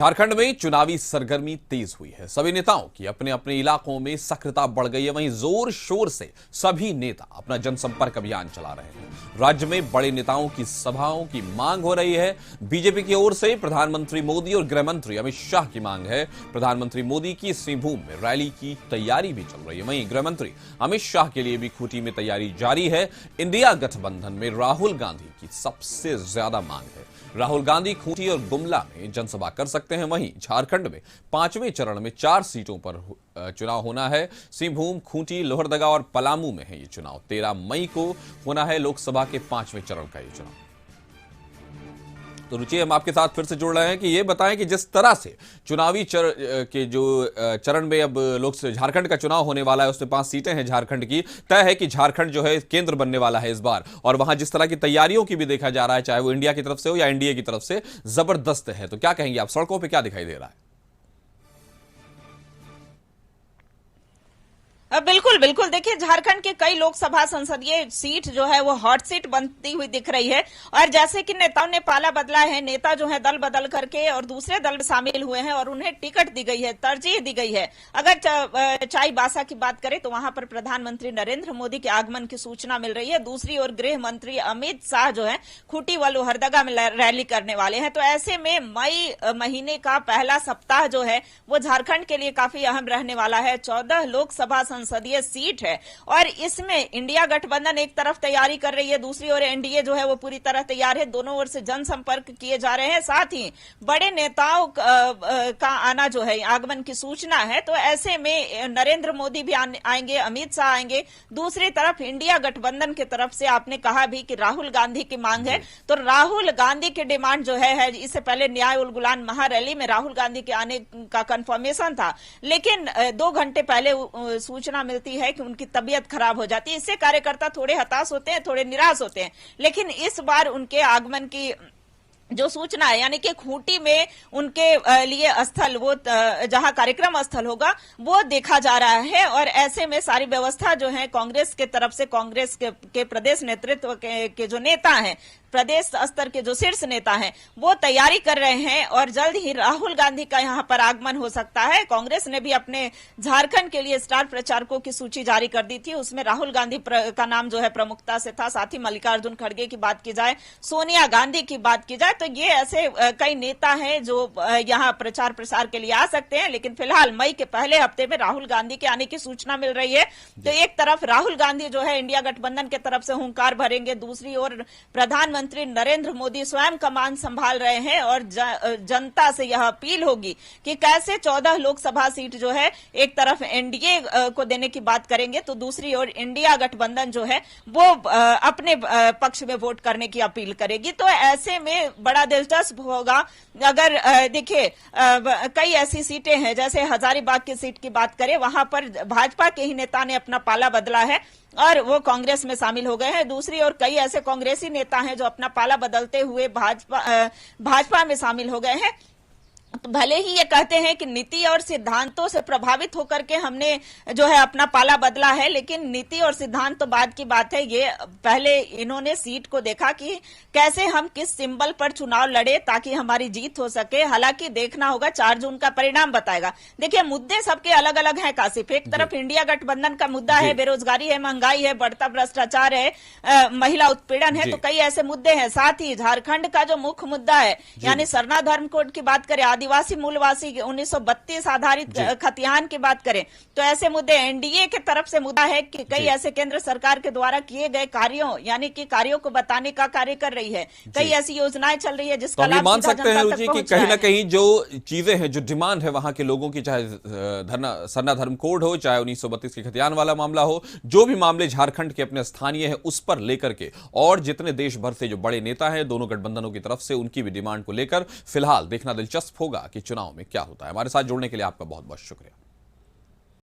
झारखंड में चुनावी सरगर्मी तेज हुई है। सभी नेताओं की अपने अपने इलाकों में सक्रियता बढ़ गई है। वहीं जोर शोर से सभी नेता अपना जनसंपर्क अभियान चला रहे हैं। राज्य में बड़े नेताओं की सभाओं की मांग हो रही है। बीजेपी की ओर से प्रधानमंत्री मोदी और गृह मंत्री अमित शाह की मांग है। प्रधानमंत्री मोदी की सिंहभूम में रैली की तैयारी भी चल रही है। वहीं गृह मंत्री अमित शाह के लिए भी खूंटी में तैयारी जारी है। इंडिया गठबंधन में राहुल गांधी की सबसे ज्यादा मांग है। राहुल गांधी खूंटी और गुमला में जनसभा कर सकते हैं। वहीं झारखंड में 5वें चरण में 4 सीटों पर चुनाव होना है। सिंहभूम, खूंटी, लोहरदगा और पलामू में है ये चुनाव। 13 मई को होना है लोकसभा के 5वें चरण का ये चुनाव। तो रुचि, हम आपके साथ फिर से जुड़ रहे हैं कि ये बताएं कि जिस तरह से चुनावी चरण में अब झारखंड का चुनाव होने वाला है, उसमें 5 सीटें हैं झारखंड की। तय है कि झारखंड जो है केंद्र बनने वाला है इस बार, और वहां जिस तरह की तैयारियों की भी देखा जा रहा है, चाहे वो इंडिया की तरफ से हो या एनडीए की तरफ से, जबरदस्त है। तो क्या कहेंगे आप, सड़कों पर क्या दिखाई दे रहा है? बिल्कुल बिल्कुल। देखिए, झारखंड के कई लोकसभा संसदीय सीट जो है वो हॉट सीट बनती हुई दिख रही है। और जैसे कि नेताओं ने पाला बदला है, नेता जो है दल बदल करके और दूसरे दल में शामिल हुए हैं और उन्हें टिकट दी गई है, तरजीह दी गई है। अगर चाईबासा की बात करें तो वहां पर प्रधानमंत्री नरेंद्र मोदी के आगमन की सूचना मिल रही है। दूसरी ओर गृह मंत्री अमित शाह जो है खूंटी व लोहरदगा में रैली करने वाले हैं। तो ऐसे में मई महीने का पहला सप्ताह जो है वो झारखंड के लिए काफी अहम रहने वाला है। 14 लोकसभा संसदीय सीट है और इसमें इंडिया गठबंधन एक तरफ तैयारी कर रही है, दूसरी ओर एनडीए जो है वो पूरी तरह तैयार है। दोनों ओर से जनसंपर्क किए जा रहे हैं। साथ ही बड़े नेताओं का आना जो है, आगमन की सूचना है। तो ऐसे में नरेंद्र मोदी भी आएंगे, अमित शाह आएंगे। दूसरी तरफ इंडिया गठबंधन की तरफ से आपने कहा भी कि राहुल गांधी की मांग है, तो राहुल गांधी की डिमांड जो है इससे पहले न्याय उल गुलान महारैली में राहुल गांधी के आने का कंफर्मेशन था, लेकिन 2 घंटे पहले सूचना मिलती है कि उनकी तबीयत खराब हो जाती है। इससे कार्यकर्ता थोड़े हताश होते हैं, थोड़े निराश होते हैं। लेकिन इस बार उनके आगमन की जो सूचना है, यानी कि खूंटी में उनके लिए स्थल, वो जहां कार्यक्रम स्थल होगा वो देखा जा रहा है। और ऐसे में सारी व्यवस्था जो है कांग्रेस के तरफ से, कांग्रेस के प्रदेश नेतृत्व के जो नेता हैं, प्रदेश स्तर के जो शीर्ष नेता हैं, वो तैयारी कर रहे हैं और जल्द ही राहुल गांधी का यहां पर आगमन हो सकता है। कांग्रेस ने भी अपने झारखंड के लिए स्टार प्रचारकों की सूची जारी कर दी थी, उसमें राहुल गांधी का नाम जो है प्रमुखता से था। साथ ही मल्लिकार्जुन खड़गे की बात की जाए, सोनिया गांधी की बात की जाए, तो ये ऐसे कई नेता हैं जो यहां प्रचार प्रसार के लिए आ सकते हैं। लेकिन फिलहाल मई के पहले हफ्ते में राहुल गांधी के आने की सूचना मिल रही है। तो एक तरफ राहुल गांधी जो है इंडिया गठबंधन की तरफ से हुंकार भरेंगे, दूसरी ओर प्रधानमंत्री नरेंद्र मोदी स्वयं कमान संभाल रहे हैं। और जनता से यह अपील होगी कि कैसे 14 लोकसभा सीट जो है एक तरफ एनडीए को देने की बात करेंगे, तो दूसरी ओर इंडिया गठबंधन जो है वो अपने पक्ष में वोट करने की अपील करेगी। तो ऐसे में बड़ा दिलचस्प होगा। अगर देखिए, कई ऐसी सीटें हैं, जैसे हजारीबाग की सीट की बात करें, वहां पर भाजपा के ही नेता ने अपना पाला बदला है और वो कांग्रेस में शामिल हो गए हैं। दूसरी ओर कई ऐसे कांग्रेसी नेता हैं जो अपना पाला बदलते हुए भाजपा में शामिल हो गए हैं। तो भले ही ये कहते हैं कि नीति और सिद्धांतों से प्रभावित होकर के हमने जो है अपना पाला बदला है, लेकिन नीति और सिद्धांत तो बाद की बात है। ये पहले इन्होंने सीट को देखा कि कैसे हम किस सिंबल पर चुनाव लड़े ताकि हमारी जीत हो सके। हालांकि देखना होगा, 4 जून का परिणाम बताएगा। देखिए, मुद्दे सबके अलग अलग हैं काशिफ। एक तरफ इंडिया गठबंधन का मुद्दा है, बेरोजगारी है, महंगाई है, बढ़ता भ्रष्टाचार है, महिला उत्पीड़न है, तो कई ऐसे मुद्दे हैं। साथ ही झारखंड का जो मुख्य मुद्दा है, यानी सरना धर्म कोड की बात करें, आदिवासी मूलवासी 1932 आधारित खतियान की बात करें, तो ऐसे मुद्दे एनडीए की तरफ से मुद्दा है कि कई ऐसे केंद्र सरकार के द्वारा किए गए कार्यों, यानी कि कार्यों को बताने का कार्य कर रही है। कई ऐसी योजनाएं चल रही है जिसका लाभ मान सकते हैं रुचि कि कहीं ना कहीं जो चीजें हैं, जो डिमांड है वहां के लोगों की, चाहे सरना धर्म कोड हो, चाहे 1932 की खतियान वाला मामला हो, जो भी मामले झारखंड के अपने स्थानीय है उस पर लेकर के, और जितने देश भर से जो बड़े नेता हैं दोनों गठबंधनों की तरफ से, उनकी भी डिमांड को लेकर फिलहाल देखना दिलचस्प होगा कि चुनाव में क्या होता है। हमारे साथ जुड़ने के लिए आपका बहुत बहुत शुक्रिया।